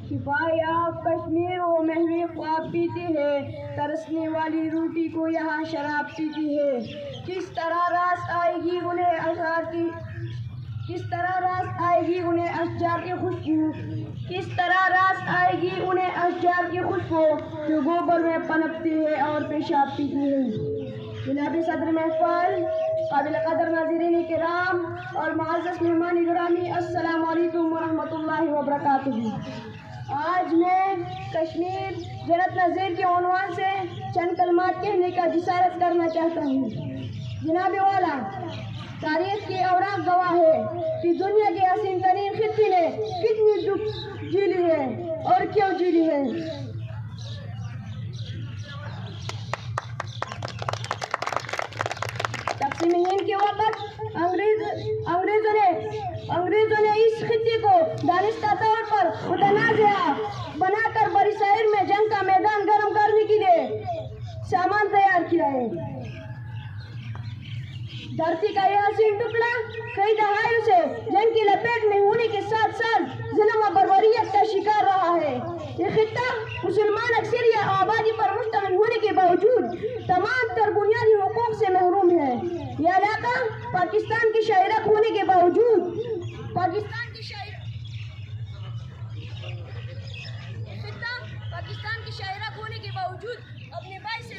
شفائے آپ کشمیر وہ محوی خواب پیتی ہے، ترسنے والی روٹی کو یہاں شراب پیتی ہے۔ کس طرح راس آئے گی انہیں اشجار کی خوشبو، کس طرح راس آئے گی انہیں اشجار کی خوشبو جو گوبر میں پنپتی ہے اور پیشاب پیتی ہے۔ جناب صدر محفل، قابل قدر ناظرین کرام اور معزز مہمان گرامی، السلام علیکم ورحمۃ اللہ وبرکاتہ۔ آج میں کشمیر جنت نظیر کے عنوان سے چند کلمات کہنے کا جسارت کرنا چاہتا ہوں۔ جناب والا، تاریخ کی اوراق گواہ ہے کہ دنیا کے حسین ترین خطے نے کتنی دکھ جھیلی ہے اور کیوں جھیلی ہے۔ تقسیم ہند کے وقت انگریزوں نے اس خطے کو دانستہ طور پر متنازع بنا کر برصغیر میں جنگ کا میدان گرم کرنے کے لیے سامان تیار کیا ہے۔ دھرتی کا یہ حسین ٹکڑا کئی دہائیوں سے جنگ کی لپیٹ میں ہونے کے ساتھ ساتھ ظلم و بربریت کا شکار رہا ہے۔ یہ خطہ مسلمان اکثریت آبادی پر مشتمل ہونے کے باوجود تمام تر بنیادی حقوق سے محروم ہے۔ یہ علاقہ پاکستان کی شاہراہ ہونے کے باوجود اپنے باعث